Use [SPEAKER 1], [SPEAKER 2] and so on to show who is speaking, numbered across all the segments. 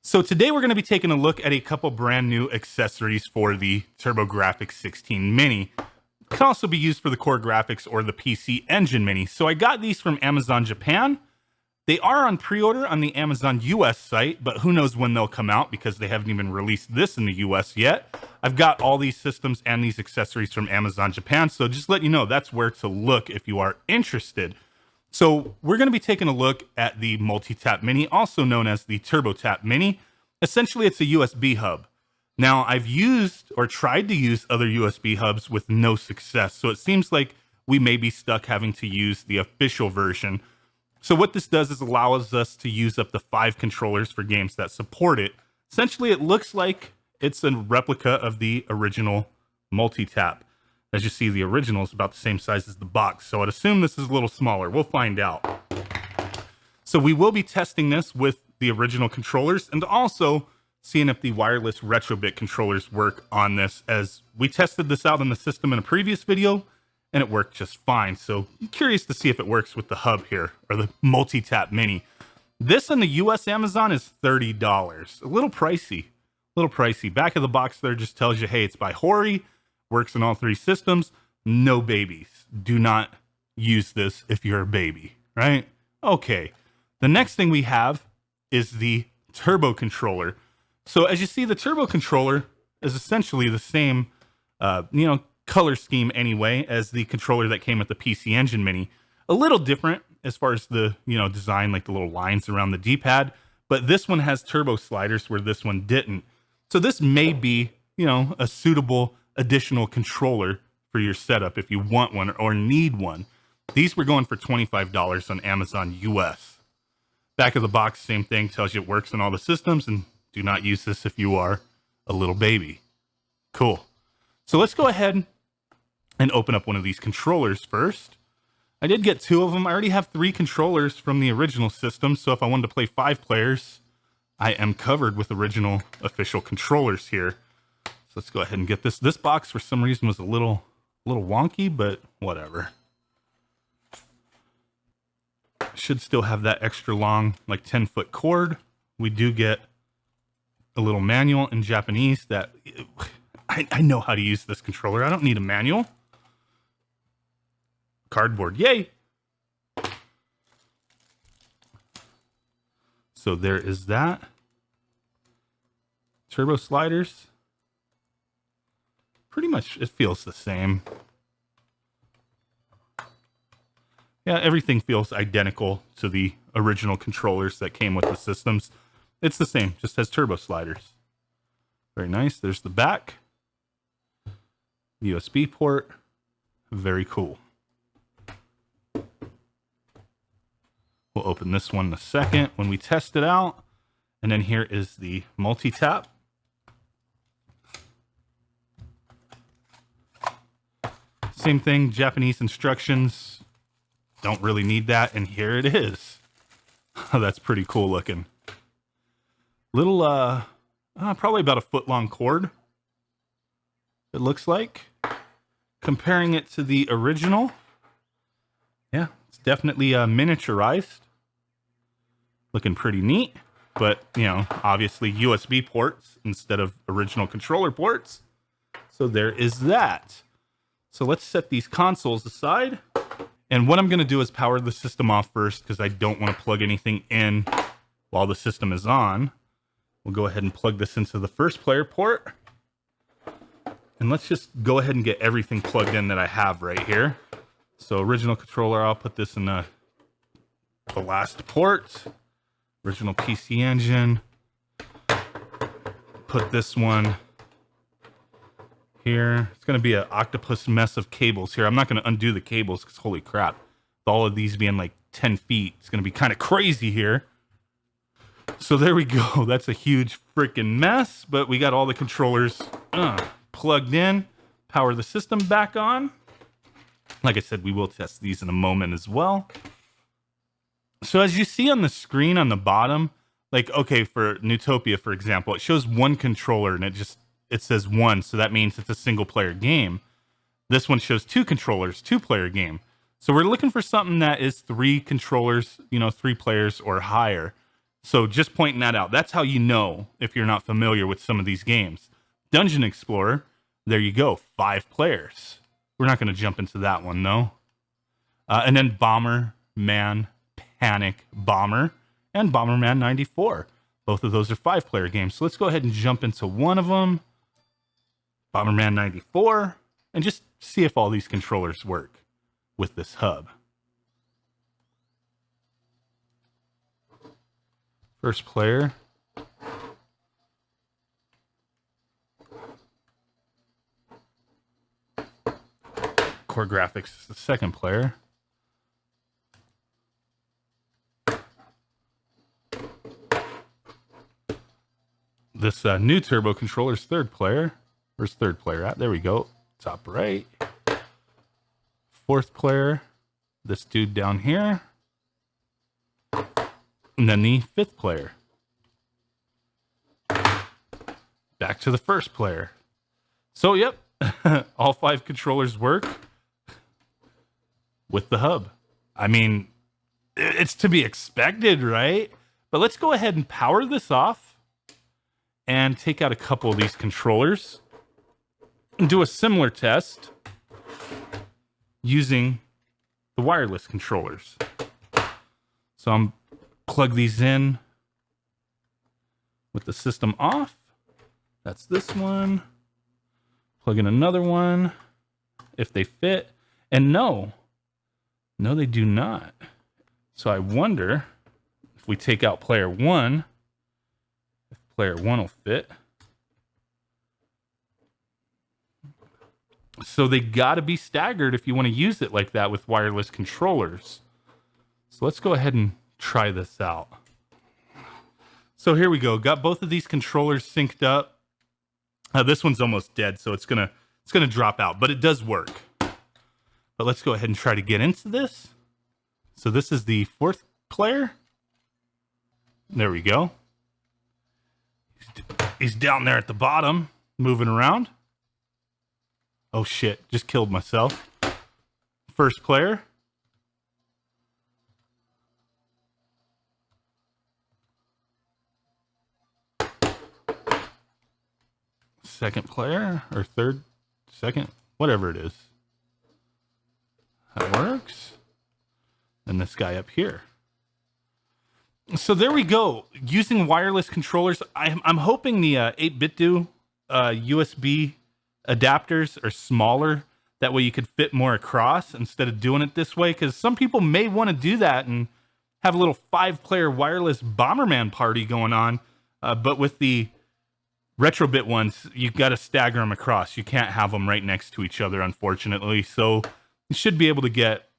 [SPEAKER 1] So today we're going to be taking a look at a couple brand new accessories for the TurboGrafx-16 Mini. It can also be used for the Core Grafx or the PC Engine Mini. So I got these from Amazon Japan. They are on pre-order on the Amazon US site, but who knows when they'll come out because they haven't even released this in the US yet. I've got all these systems and these accessories from Amazon Japan, so just let you know that's where to look if you are interested. So we're going to be taking a look at the Multi-Tap Mini, also known as the TurboTap Mini. Essentially, it's a USB hub. Now, I've used or tried to use other USB hubs with no success, so it seems like we may be stuck having to use the official version. So what this does is allows us to use up to 5 controllers for games that support it. Essentially, it looks like it's a replica of the original Multi-Tap. As you see, the original is about the same size as the box, so I'd assume this is a little smaller. We'll find out. So we will be testing this with the original controllers and also seeing if the wireless Retrobit controllers work on this, as we tested this out in the system in a previous video and it worked just fine. So I'm curious to see if it works with the hub here, or the Multi-Tap Mini. This on the US Amazon is $30. A little pricey. Back of the box there just tells you, hey, it's by Hori. Works in all 3 systems. No babies. Do not use this if you're a baby, right? Okay. The next thing we have is the Turbo Controller. So as you see, the Turbo Controller is essentially the same, color scheme anyway as the controller that came with the PC Engine Mini. A little different as far as the, design, like the little lines around the D-pad, but this one has turbo sliders where this one didn't. So this may be, a suitable additional controller for your setup if you want one or need one. These were going for $25 on Amazon US. Back of the box, same thing, tells you it works on all the systems, and do not use this if you are a little baby. Cool. So let's go ahead and open up one of these controllers first. I did get 2 of them. I already have 3 controllers from the original system, so if I wanted to play 5 players, I am covered with original official controllers here. Let's go ahead and get this. This box for some reason was a little wonky, but whatever. Should still have that extra long, like 10-foot cord. We do get a little manual in Japanese that I know how to use this controller. I don't need a manual. Cardboard, yay! So there is that. Turbo sliders. Pretty much, it feels the same. Yeah, everything feels identical to the original controllers that came with the systems. It's the same, just has turbo sliders. Very nice. There's the back. USB port. Very cool. We'll open this one in a second when we test it out. And then here is the Multi-Tap. Same thing, Japanese instructions. Don't really need that, and here it is. Oh, that's pretty cool looking. Little, probably about a foot-long cord, it looks like. Comparing it to the original, yeah, it's definitely miniaturized. Looking pretty neat, but, obviously USB ports instead of original controller ports. So there is that. So let's set these consoles aside. And what I'm going to do is power the system off first because I don't want to plug anything in while the system is on. We'll go ahead and plug this into the first player port. And let's just go ahead and get everything plugged in that I have right here. So original controller, I'll put this in the last port. Original PC Engine. Put this one here. It's going to be an octopus mess of cables here. I'm not going to undo the cables because holy crap. With all of these being like 10 feet, it's going to be kind of crazy here. So there we go. That's a huge freaking mess, but we got all the controllers plugged in. Power the system back on. Like I said, we will test these in a moment as well. So as you see on the screen on the bottom, like, okay, for Newtopia, for example, it shows 1 controller and it says 1, so that means it's a single player game. This one shows 2 controllers, 2-player game. So we're looking for something that is 3 controllers, 3 players or higher. So just pointing that out. That's how you know if you're not familiar with some of these games. Dungeon Explorer, there you go, 5 players. We're not going to jump into that one, though. And then Bomberman, Panic Bomber, and Bomberman 94. Both of those are 5-player games. So let's go ahead and jump into one of them. Bomberman 94, and just see if all these controllers work with this hub. First player. Core Grafx is the second player. This new turbo controller's third player. Where's third player at? There we go. Top right. Fourth player. This dude down here. And then the fifth player. Back to the first player. So, yep. All 5 controllers work with the hub. I mean, it's to be expected, right? But let's go ahead and power this off and take out a couple of these controllers and do a similar test using the wireless controllers. So I'm plug these in with the system off. That's this one. Plug in another one if they fit. And no, they do not. So I wonder if we take out player 1, if player 1 will fit. So they got to be staggered if you want to use it like that with wireless controllers. So let's go ahead and try this out. So here we go. Got both of these controllers synced up. This one's almost dead, so it's gonna drop out, but it does work. But let's go ahead and try to get into this. So this is the fourth player. There we go. He's down there at the bottom, moving around. Oh shit, just killed myself. First player. Second player, or third, second, whatever it is. That works. And this guy up here. So there we go. Using wireless controllers, I'm hoping the 8BitDo USB adapters are smaller. That way you could fit more across instead of doing it this way. Because some people may want to do that and have a little 5-player wireless Bomberman party going on. But with the Retrobit ones, you've got to stagger them across. You can't have them right next to each other, unfortunately. So you should be able to get,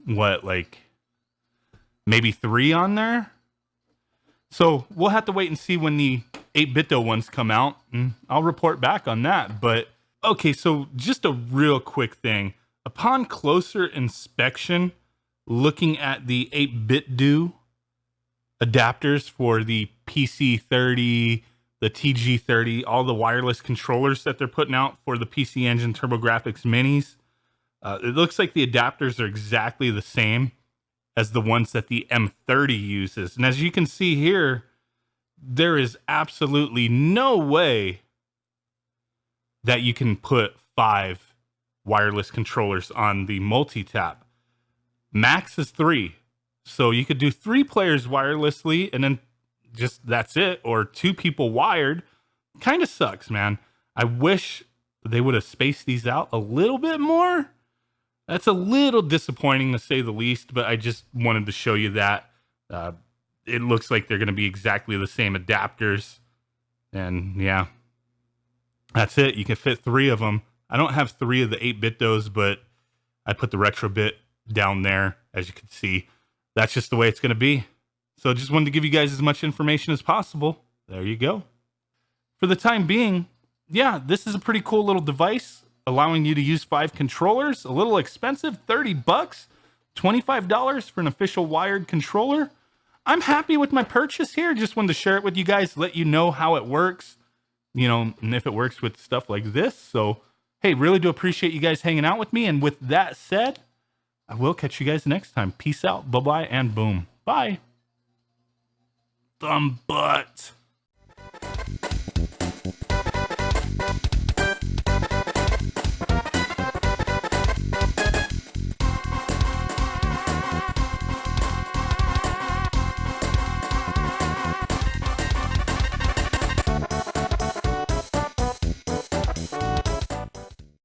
[SPEAKER 1] what, like maybe 3 on there? So we'll have to wait and see when the 8BitDo ones come out, and I'll report back on that. But, okay, so just a real quick thing. Upon closer inspection, looking at the 8BitDo adapters for the PC30, the TG30, all the wireless controllers that they're putting out for the PC Engine TurboGrafx Minis, it looks like the adapters are exactly the same as the ones that the M30 uses. And as you can see here, there is absolutely no way that you can put 5 wireless controllers on the multi-tap. Max is 3. So you could do 3 players wirelessly and then just that's it, or 2 people wired. Kind of sucks, man. I wish they would have spaced these out a little bit more. That's a little disappointing to say the least, but I just wanted to show you that. It looks like they're going to be exactly the same adapters. And yeah, that's it. You can fit 3 of them. I don't have 3 of the 8BitDos, but I put the Retrobit down there, as you can see. That's just the way it's going to be. So just wanted to give you guys as much information as possible. There you go. For the time being, yeah, this is a pretty cool little device, allowing you to use 5 controllers. A little expensive, 30 bucks, $25 for an official wired controller. I'm happy with my purchase here. Just wanted to share it with you guys, let you know how it works, you know, and if it works with stuff like this. So, hey, really do appreciate you guys hanging out with me. And with that said, I will catch you guys next time. Peace out, bye-bye, and boom. Bye. thumb butt.